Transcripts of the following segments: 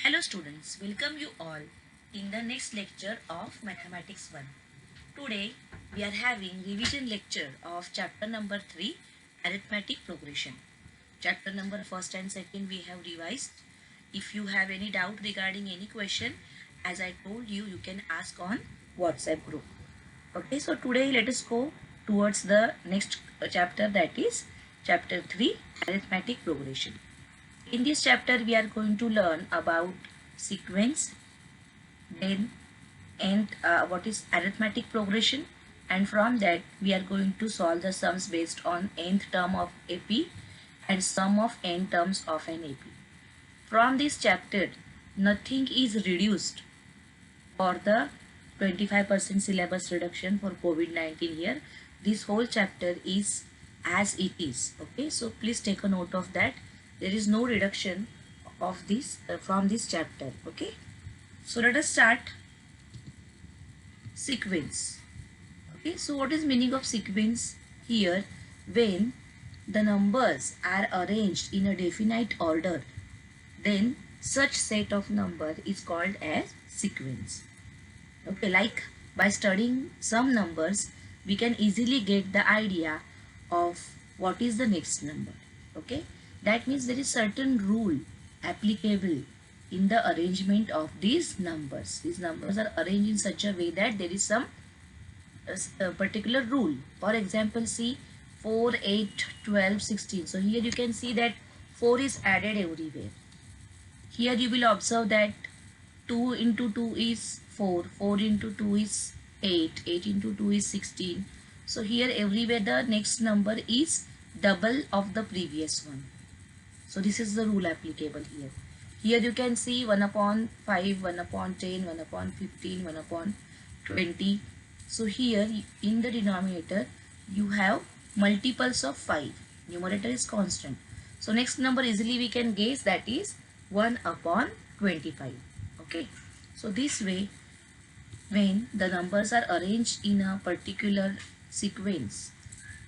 Hello students, welcome you all in the next lecture of Mathematics 1. Today we are having revision lecture of chapter number 3, Arithmetic Progression. Chapter number 1st and 2nd we have revised. If you have any doubt regarding any question, as I told you, you can ask on WhatsApp group. Okay, so today let us go towards the next chapter, that is chapter 3, Arithmetic Progression. In this chapter, we are going to learn about sequence, then and what is arithmetic progression, and from that we are going to solve the sums based on nth term of AP and sum of n terms of an AP. From this chapter, nothing is reduced for the 25% syllabus reduction for COVID-19 here. This whole chapter is as it is. Okay, so please take a note of that. There is no reduction of this from this chapter. Okay, so let us start. Sequence. Okay, so what is meaning of sequence here? When the numbers are arranged in a definite order, then such set of number is called as sequence. Okay, like by studying some numbers, we can easily get the idea of what is the next number. Okay, that means there is certain rule applicable in the arrangement of these numbers. These numbers are arranged in such a way that there is some particular rule. For example, see 4, 8, 12, 16. So here you can see that 4 is added everywhere. Here you will observe that 2 into 2 is 4, 4 into 2 is 8, 8 into 2 is 16. So here everywhere the next number is double of the previous one. So this is the rule applicable here. Here you can see 1 upon 5, 1 upon 10, 1 upon 15, 1 upon 20. So here in the denominator you have multiples of 5. Numerator is constant. So next number easily we can guess, that is 1 upon 25. Okay. So this way, when the numbers are arranged in a particular sequence,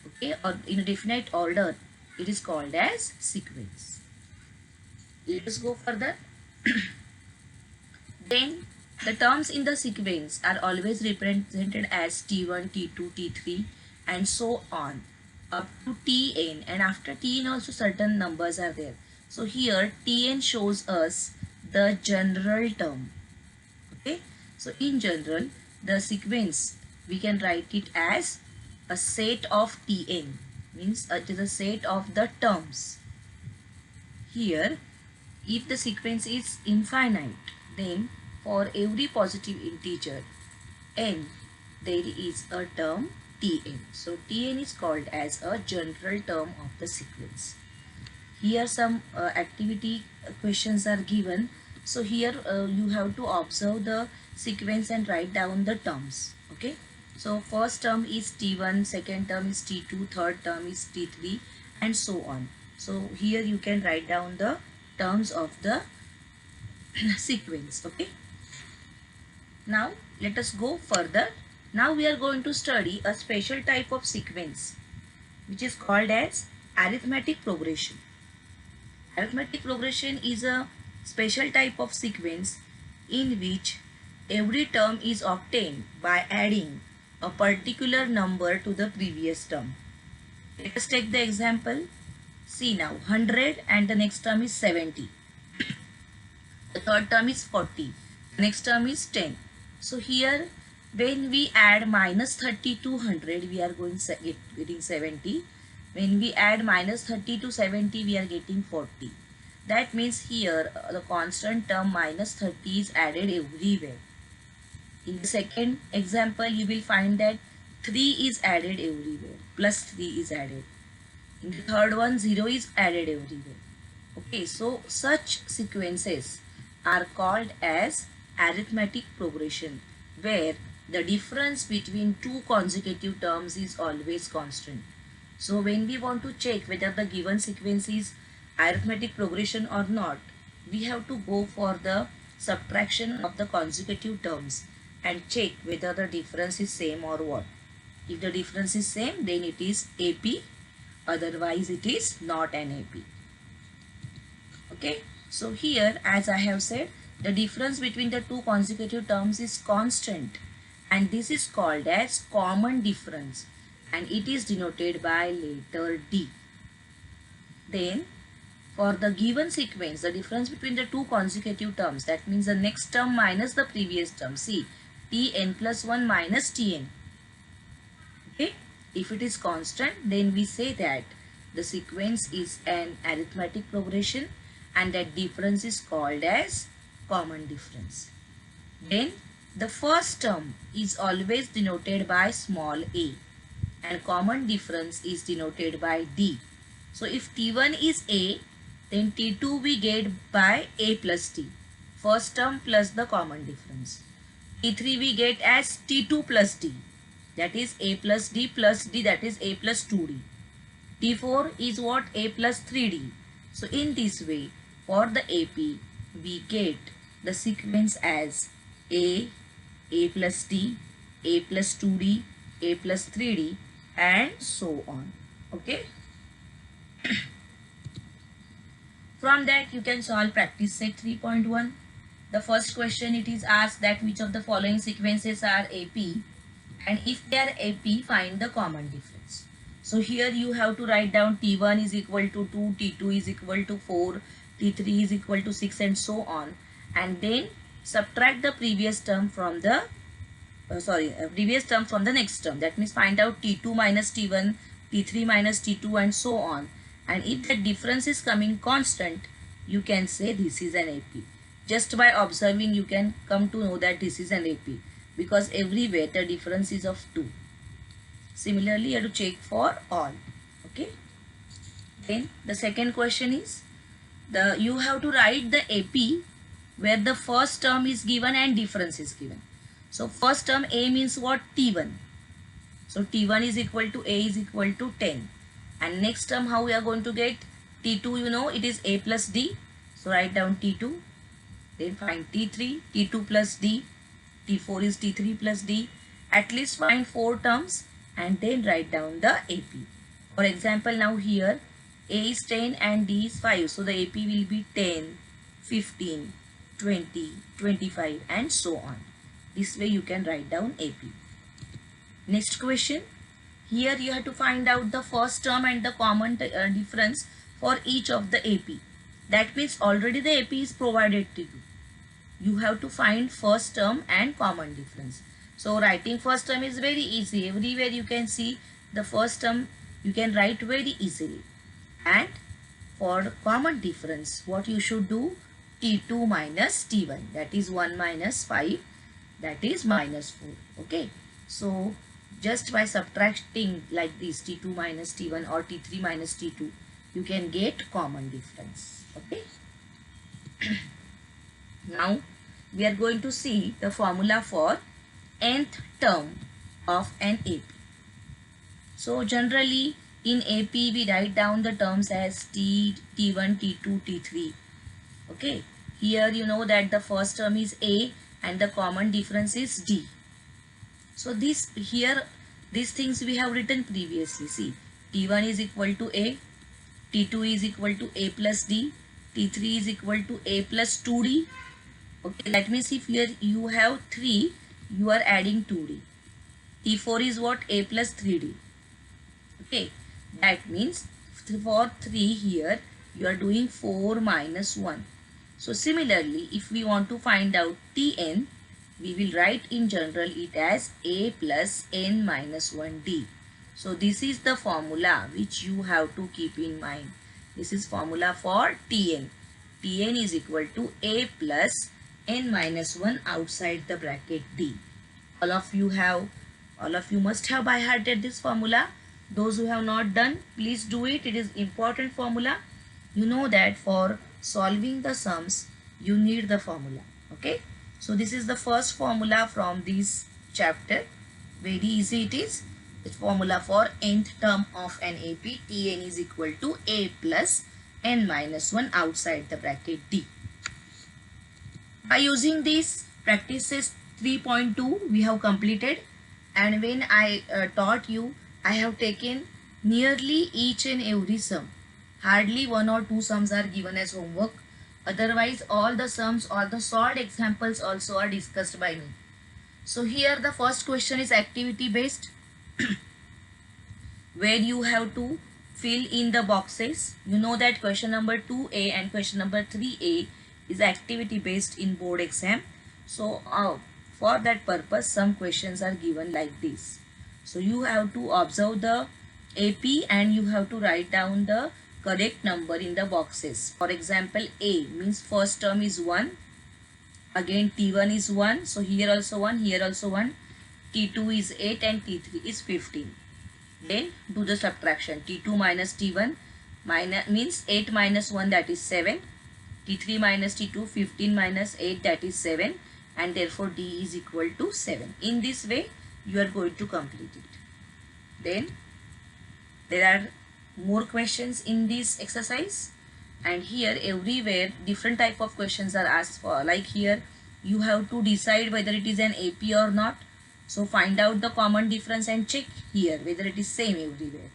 okay, or in a definite order, it is called as sequence. Let us go further. Then the terms in the sequence are always represented as T1, T2, T3 and so on up to Tn, and after Tn also certain numbers are there. So here Tn shows us the general term. Okay, so in general the sequence we can write it as a set of Tn, means it is a set of the terms. Here if the sequence is infinite, then for every positive integer n there is a term Tn. So Tn is called as a general term of the sequence. Here some activity questions are given. So here you have to observe the sequence and write down the terms. Okay, so first term is T1, second term is T2, third term is T3 and so on. So here you can write down the terms of the sequence. Okay, now let us go further. Now we are going to study a special type of sequence which is called as arithmetic progression. Arithmetic progression is a special type of sequence in which every term is obtained by adding a particular number to the previous term. Let us take the example. See now, 100 and the next term is 70. The third term is 40. The next term is 10. So here when we add minus 30 to 100, we are getting 70. When we add minus 30 to 70, we are getting 40. That means here the constant term minus 30 is added everywhere. In the second example, you will find that 3 is added everywhere. Plus 3 is added. In the third one, 0 is added everywhere. Okay, so such sequences are called as arithmetic progression, where the difference between two consecutive terms is always constant. So when we want to check whether the given sequence is arithmetic progression or not, we have to go for the subtraction of the consecutive terms and check whether the difference is same or what. If the difference is same, then it is AP, otherwise it is not an AP. Okay, so here as I have said, the difference between the two consecutive terms is constant, and this is called as common difference, and it is denoted by letter D. Then for the given sequence, the difference between the two consecutive terms, that means the next term minus the previous term, see, Tn plus 1 minus Tn. Okay, if it is constant, then we say that the sequence is an arithmetic progression, and that difference is called as common difference. Then the first term is always denoted by small a, and common difference is denoted by D. So if T1 is A, then T2 we get by A plus T, first term plus the common difference. T3 we get as T2 plus D, that is A plus D, that is A plus 2D. T4 is what? A plus 3D. So in this way, for the AP, we get the sequence as A plus D, A plus 2D, A plus 3D, and so on. Okay. From that, you can solve practice set 3.1. The first question, it is asked that which of the following sequences are AP, and if they are AP, find the common difference. So here you have to write down T1 is equal to 2, T2 is equal to 4, T3 is equal to 6, and so on. And then subtract the previous term from the previous term from the next term. That means find out T2 minus T1, T3 minus T2, and so on. And if the difference is coming constant, you can say this is an AP. Just by observing, you can come to know that this is an AP, because everywhere the difference is of 2. Similarly, you have to check for all. Okay. Then the second question is, you have to write the AP where the first term is given and difference is given. So first term A means what? T1. So T1 is equal to A is equal to 10. And next term, how we are going to get? T2, you know, it is A plus D. So write down T2. Then find T3, T2 plus D. T4 is T3 plus D. At least find 4 terms and then write down the AP. For example, now here A is 10 and D is 5. So the AP will be 10, 15, 20, 25, and so on. This way you can write down AP. Next question. Here you have to find out the first term and the common difference for each of the AP. That means already the AP is provided to you. You have to find first term and common difference. So writing first term is very easy. Everywhere you can see the first term you can write very easily. And for common difference, what you should do? T2 minus T1, that is 1 minus 5, that is minus 4. Okay. So just by subtracting like this, T2 minus T1 or T3 minus T2, you can get common difference. Okay. Now we are going to see the formula for nth term of an AP. So generally in AP we write down the terms as T, T1, T2, T3. Okay. Here you know that the first term is A and the common difference is D. So these things we have written previously. See, T1 is equal to A, T2 is equal to A plus D, T3 is equal to A plus 2D. Okay, that means if here you have 3, you are adding 2D. T4 is what? A plus 3D. Okay, that means for 3 here, you are doing 4 minus 1. So similarly, if we want to find out Tn, we will write in general it as A plus n minus 1D. So this is the formula which you have to keep in mind. This is formula for Tn. Tn is equal to A plus n minus 1 outside the bracket D. All of you must have by hearted this formula. Those who have not done, please do it. It is important formula. You know that for solving the sums, you need the formula. Okay. So this is the first formula from this chapter. Very easy it is. The formula for nth term of an AP, Tn is equal to A plus n minus 1 outside the bracket D. By using this, practices 3.2 we have completed, and when I taught you, I have taken nearly each and every sum. Hardly 1 or 2 sums are given as homework. Otherwise, all the sums or the solved examples also are discussed by me. So here the first question is activity based, where you have to fill in the boxes. You know that question number 2A and question number 3A is activity based in board exam. So for that purpose, some questions are given like this. So you have to observe the AP and you have to write down the correct number in the boxes. For example, A means first term is 1. Again T1 is 1. So here also 1, here also 1. T2 is 8 and T3 is 15. Then do the subtraction. T2 minus T1 means 8 minus 1, that is 7. T3 minus T2, 15 minus 8, that is 7. And therefore D is equal to 7. In this way you are going to complete it. Then there are more questions in this exercise, and here everywhere different type of questions are asked for. Like here you have to decide whether it is an AP or not. So find out the common difference and check here whether it is same everywhere.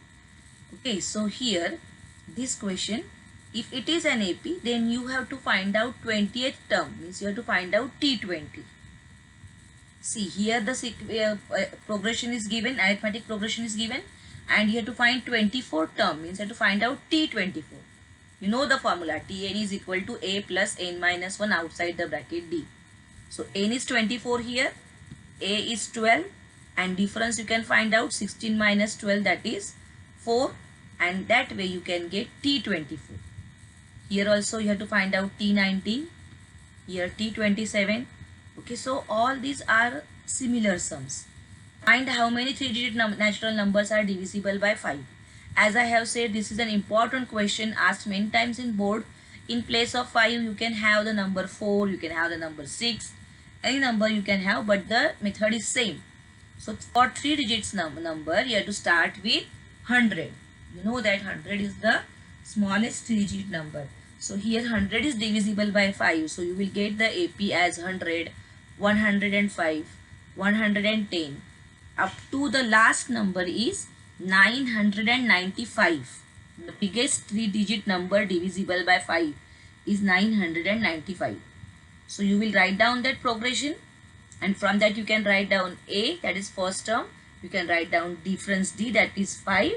Okay, so here this question, if it is an AP, then you have to find out 20th term, means you have to find out T20. See here the progression is given, arithmetic progression is given, and you have to find 24th term, means you have to find out T24. You know the formula, Tn is equal to A plus n minus 1 outside the bracket D. So n is 24 here, A is 12, and difference you can find out 16 minus 12, that is 4, and that way you can get T24. Here also you have to find out T19, here T27. Okay, so all these are similar sums. Find how many 3-digit natural numbers are divisible by 5. As I have said, this is an important question asked many times in board. In place of 5 you can have the number 4, you can have the number 6, any number you can have, but the method is same. So for 3 digits number you have to start with 100. You know that 100 is the smallest 3-digit number. So here 100 is divisible by 5. So you will get the AP as 100, 105, 110. Up to the last number is 995. The biggest 3-digit number divisible by 5 is 995. So you will write down that progression, and from that you can write down A, that is first term. You can write down difference D, that is 5,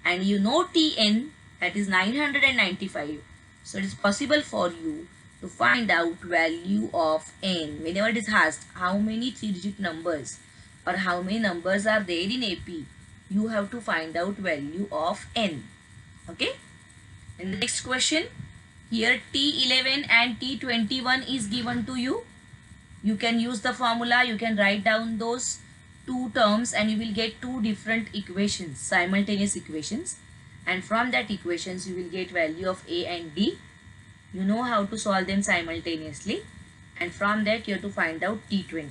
and you know Tn, that is 995. So it is possible for you to find out value of n. Whenever it is asked how many 3-digit numbers or how many numbers are there in AP, you have to find out value of n. Okay. And the next question, here T11 and T21 is given to you. You can use the formula, you can write down those two terms and you will get two different equations, simultaneous equations, and from that equations you will get value of A and D. You know how to solve them simultaneously, and from that you have to find out T24.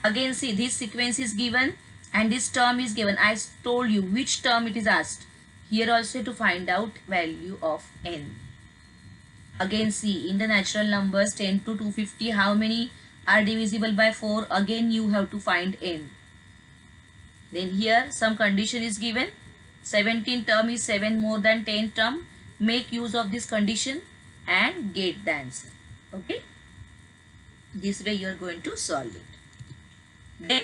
Again see, this sequence is given and this term is given. I told you which term it is asked. Here also to find out value of n. Again see, in the natural numbers 10 to 250, how many are divisible by 4? Again you have to find n. Then here some condition is given. 17 term is 7 more than 10 term. Make use of this condition and get the answer. Okay. This way you are going to solve it. Then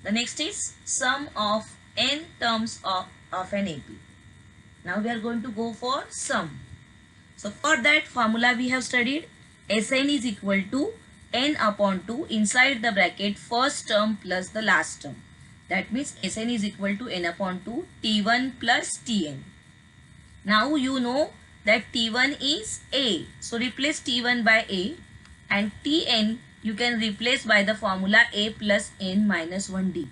the next is sum of n terms of an AP. Now we are going to go for sum. So for that formula we have studied, Sn is equal to n upon 2 inside the bracket first term plus the last term. That means Sn is equal to n upon 2 T1 plus Tn. Now you know that T1 is A. So replace T1 by A, and Tn you can replace by the formula A plus n minus 1D.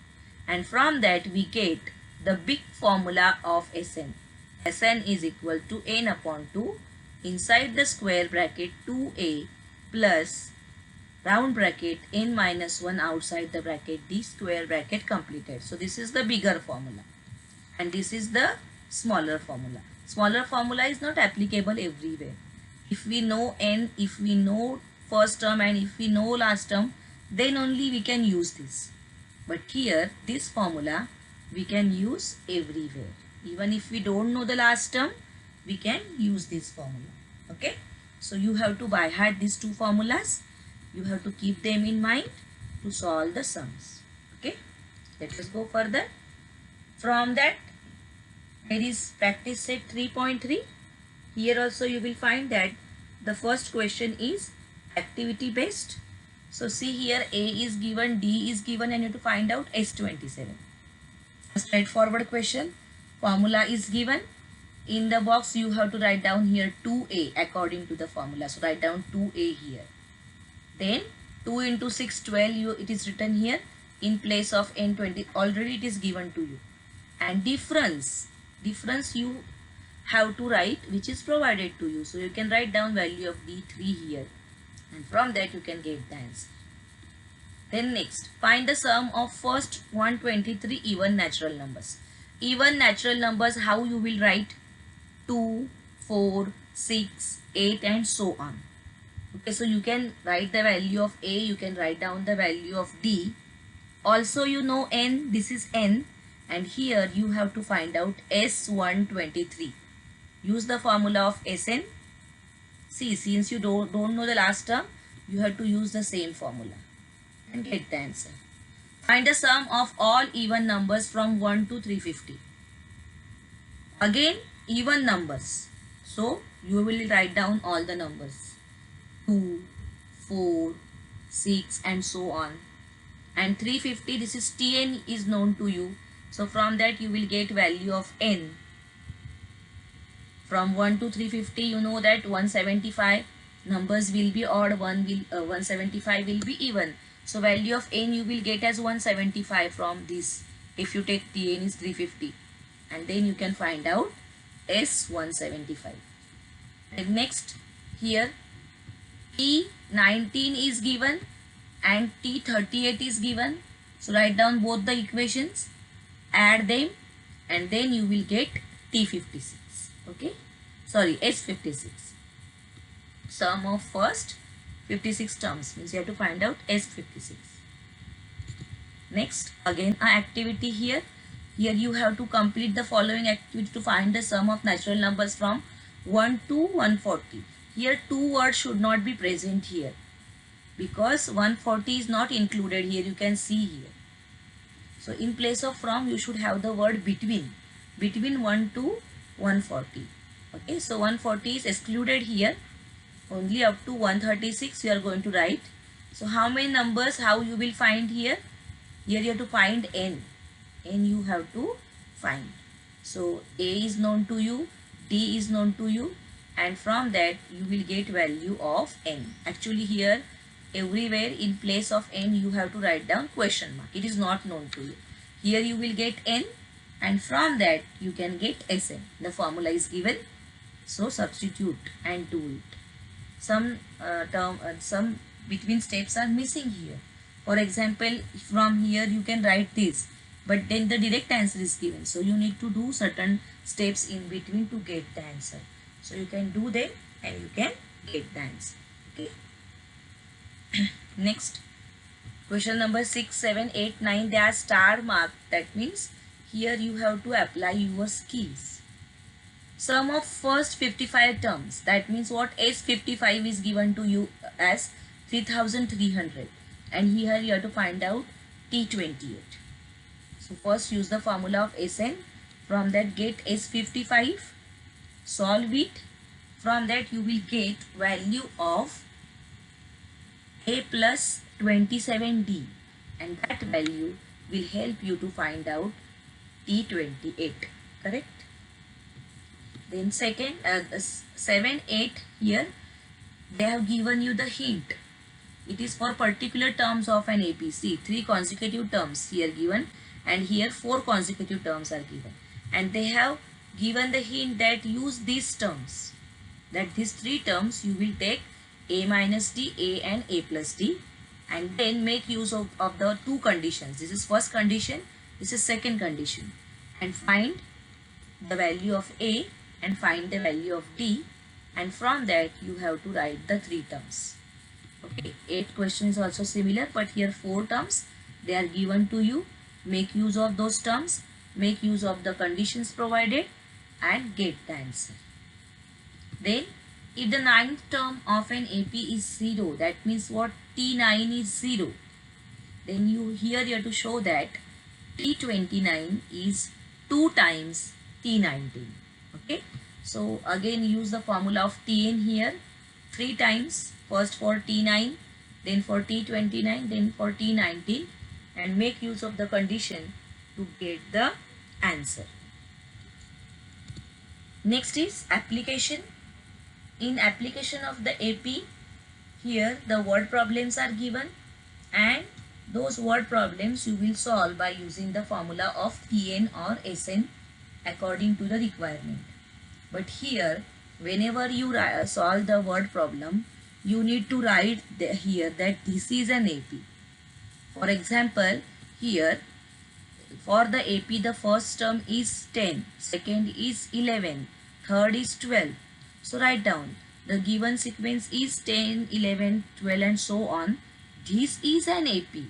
And from that we get the big formula of Sn. Sn is equal to n upon 2 inside the square bracket 2A plus round bracket n minus 1 outside the bracket D, square bracket completed. So this is the bigger formula and this is the smaller formula. Smaller formula is not applicable everywhere. If we know n, if we know first term and if we know last term, then only we can use this. But here this formula we can use everywhere. Even if we don't know the last term, we can use this formula. Okay. So you have to by heart these two formulas. You have to keep them in mind to solve the sums. Okay, let us go further. From that, there is practice set 3.3. Here also you will find that the first question is activity based. So see here, A is given, D is given, and you have to find out S27. A straightforward question. Formula is given. In the box you have to write down here 2A according to the formula. So write down 2A here. Then 2 into 6, 12, it is written here in place of N20. Already it is given to you. And difference you have to write which is provided to you. So you can write down value of D3 here. And from that you can get the answer. Then next, find the sum of first 123 even natural numbers. Even natural numbers, how you will write? 2, 4, 6, 8 and so on. Okay, so you can write the value of A, you can write down the value of D. Also you know N, this is N, and here you have to find out S123. Use the formula of Sn. See, since you don't know the last term, you have to use the same formula and get the answer. Find the sum of all even numbers from 1 to 350. Again, even numbers. So, you will write down all the numbers. 2, 4, 6 and so on. And 350, this is Tn is known to you. So, from that you will get value of n. From 1 to 350, you know that 175 numbers will be odd, 175 will be even. So, value of n you will get as 175 from this. If you take Tn is 350. And then you can find out S175. And next, here T19 is given and T38 is given. So write down both the equations, add them, and then you will get T56. Okay, sorry, S56. Sum of first 56 terms means you have to find out S56. Next, again an activity here. Here you have to complete the following activity to find the sum of natural numbers from 1 to 140. Here two words should not be present here because 140 is not included here, you can see here. So in place of from you should have the word between 1 to 140. Okay, so 140 is excluded here, only up to 136 you are going to write. So how many numbers, how you will find here? Here you have to find n you have to find. So A is known to you, D is known to you, and from that you will get value of n. Actually here everywhere in place of n you have to write down question mark. It is not known to you. Here you will get n and from that you can get Sn. The formula is given. So substitute and do it. Some some between steps are missing here. For example, from here you can write this, but then the direct answer is given. So you need to do certain steps in between to get the answer. So you can do them and you can get the answer. Okay. Next, question number 6, 7, 8, 9, they are star marked. That means here you have to apply your skills. Sum of first 55 terms. That means what? S55 is given to you as 3300. And here you have to find out T28. So first use the formula of Sn. From that get S55. Solve it. From that you will get value of A plus 27D. And that value will help you to find out T28. Correct? Then second, 7, 8 here, they have given you the hint. It is for particular terms of an APC. 3 consecutive terms here given and here 4 consecutive terms are given. And they have given the hint that use these terms. That these 3 terms you will take A minus D, A and A plus D. And then make use of the 2 conditions. This is first condition, this is second condition. And find the value of A and find the value of D, and from that you have to write the 3 terms. Okay, 8 question is also similar, but here 4 terms they are given to you. Make use of those terms, make use of the conditions provided and get the answer. Then If the ninth term of an AP is 0, that means what? T9 is 0. Then you have to show that T29 is 2 times T19. Okay. So again use the formula of Tn here. 3 times, first for T9, then for T29, then for T19, and make use of the condition to get the answer. Next is application. In application of the AP, here the word problems are given, and those word problems you will solve by using the formula of Tn or Sn according to the requirement. But here, whenever you solve the word problem, you need to write here that this is an AP. For example, here for the AP, the first term is 10, second is 11, third is 12. So write down the given sequence is 10, 11, 12 and so on. This is an AP.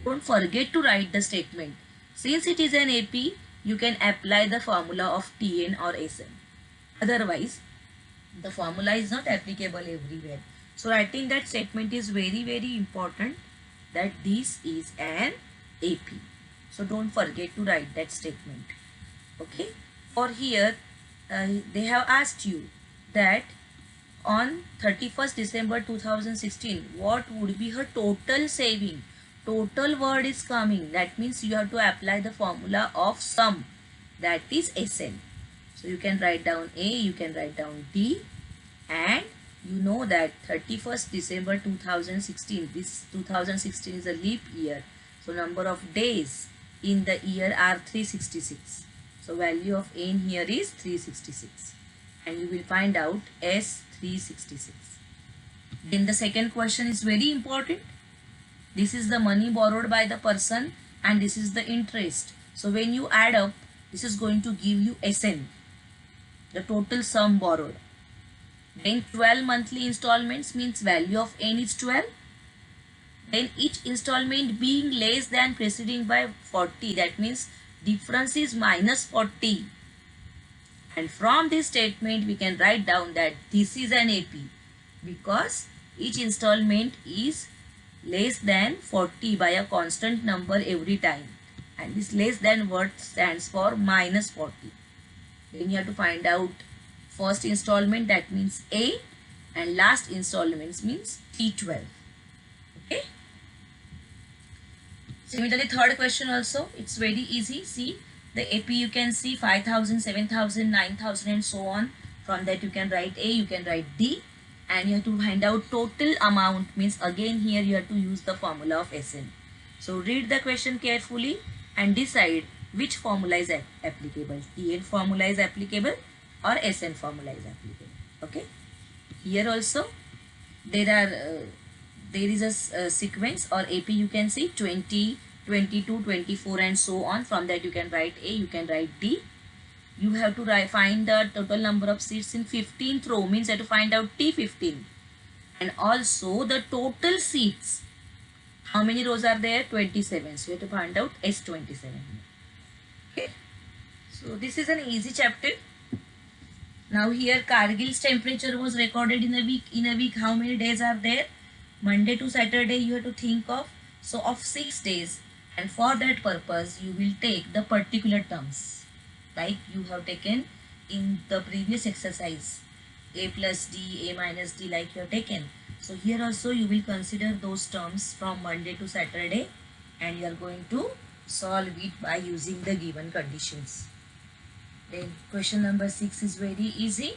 Don't forget to write the statement. Since it is an AP, you can apply the formula of Tn or Sn. Otherwise, the formula is not applicable everywhere. So writing that statement is very important, that this is an AP. So don't forget to write that statement. Okay. For here, they have asked you that on 31st December 2016, what would be her total saving? Total word is coming. That means you have to apply the formula of sum. That is Sn. So you can write down A, you can write down D, and you know that 31st December 2016, this 2016 is a leap year. So number of days in the year are 366. So value of N here is 366. And you will find out S366. Then the second question is very important. This is the money borrowed by the person and this is the interest. So when you add up, this is going to give you Sn, the total sum borrowed. Then 12 monthly installments means value of N is 12. Then each installment being less than preceding by 40, that means difference is minus 40. And from this statement we can write down that this is an AP because each installment is less than 40 by a constant number every time. And this less than word stands for minus 40. Then you have to find out first installment, that means A, and last installments means T12. Okay. Similarly, third question also, it's very easy. See, the AP you can see 5,000, 7,000, 9,000 and so on. From that you can write A, you can write D, and you have to find out total amount, means again here you have to use the formula of Sn. So read the question carefully and decide which formula is applicable. Tn formula is applicable or Sn formula is applicable. Okay. Here also there is a sequence or AP you can see 20, 22, 24 and so on. From that you can write A, you can write D. You have to find the total number of seats in 15th row, means you have to find out T15. And also the total seats. How many rows are there? 27. So you have to find out S27. Okay. So this is an easy chapter. Now here Kargil's temperature was recorded in a week. In a week how many days are there? Monday to Saturday you have to think of. So of 6 days, and for that purpose you will take the particular terms like you have taken in the previous exercise, A plus D, A minus D, like you have taken. So here also you will consider those terms from Monday to Saturday and you are going to solve it by using the given conditions. Then question number 6 is very easy.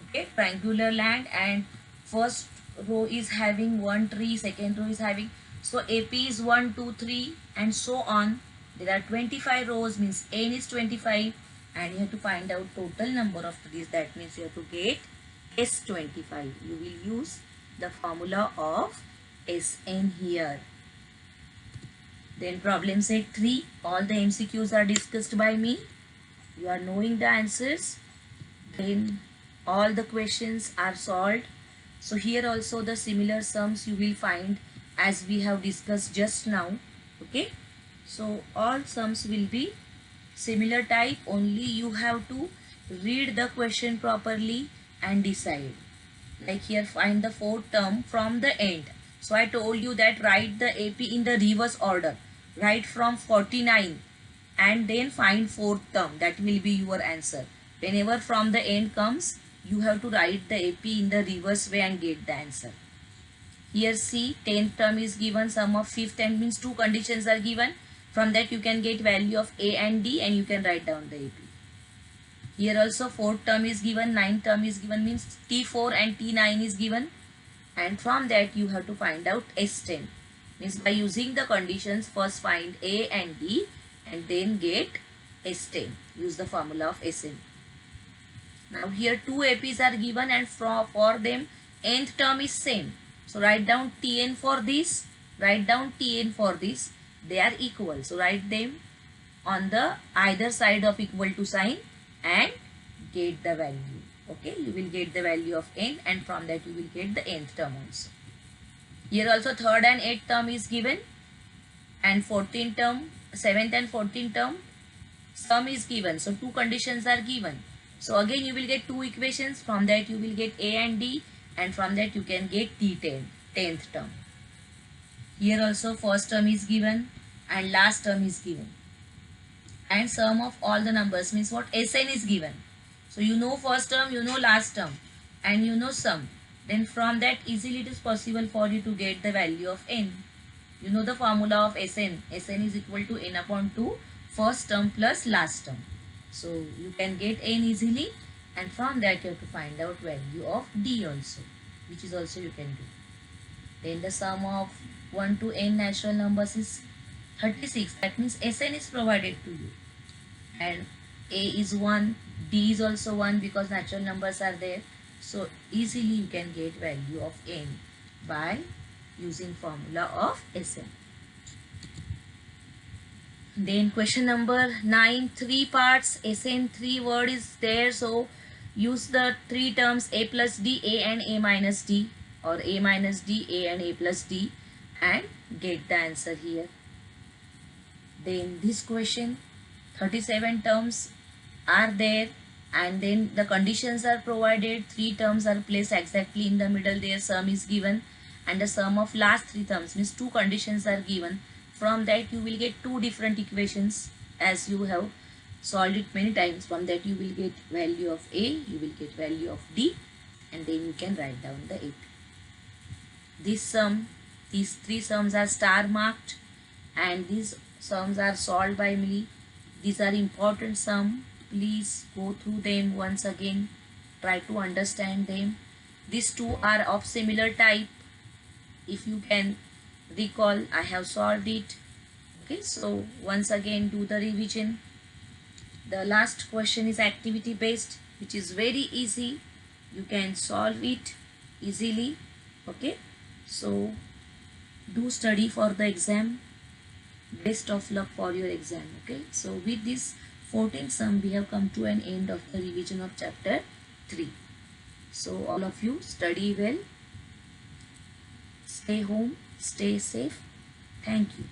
Okay, triangular land and first row is having one tree, second row is having, so AP is 1, 2, 3 and so on. There are 25 rows, means N is 25, and you have to find out total number of trees. That means you have to get S25. You will use the formula of Sn here. Then problem set 3. All the MCQs are discussed by me. You are knowing the answers. Then all the questions are solved. So here also the similar sums you will find as we have discussed just now. Okay. So all sums will be similar type, only you have to read the question properly and decide. Like here, find the fourth term from the end. So I told you that write the AP in the reverse order. Write from 49 and then find fourth term. That will be your answer. Whenever from the end comes, you have to write the AP in the reverse way and get the answer. Here see, 10th term is given, sum of 5th and means two conditions are given. From that you can get value of A and D and you can write down the AP. Here also 4th term is given, 9th term is given, means T4 and T9 is given. And from that you have to find out S10. Means by using the conditions, first find A and D and then get S10. Use the formula of Sn. Now here two APs are given and for them nth term is same. So write down Tn for this, write down Tn for this. They are equal. So write them on the either side of equal to sign and get the value. Okay, you will get the value of n and from that you will get the nth term also. Here also third and 8th term is given and 14th term, 7th and 14th term sum is given. So two conditions are given. So again you will get two equations. From that you will get A and D and from that you can get T10, 10th term. Here also first term is given and last term is given. And sum of all the numbers means what? Sn is given. So you know first term, you know last term and you know sum. Then from that easily it is possible for you to get the value of n. You know the formula of Sn. Sn is equal to n upon 2 first term plus last term. So you can get n easily and from that you have to find out value of D also, which is also you can do. Then the sum of 1 to n natural numbers is 36. That means Sn is provided to you. And A is 1, D is also 1 because natural numbers are there. So easily you can get value of n by using formula of Sn. Then question number 9, 3 parts, Sn 3 word is there. So use the 3 terms A plus D, A and A minus D, or A minus D, A and A plus D and get the answer here. Then this question, 37 terms are there and then the conditions are provided. 3 terms are placed exactly in the middle. Their sum is given and the sum of last 3 terms means 2 conditions are given. From that you will get 2 different equations as you have solved it many times. From that you will get value of A, you will get value of D and then you can write down the AP. This sum, these 3 sums are star marked and these sums are solved by me. These are important sums. Please go through them once again. Try to understand them. These 2 are of similar type. If you can recall, I have solved it. Okay, so once again do the revision. The last question is activity based, which is very easy. You can solve it easily. Okay, so do study for the exam. Best of luck for your exam. Okay, so with this 14th sum we have come to an end of the revision of chapter 3. So all of you study well, stay home, stay safe. Thank you.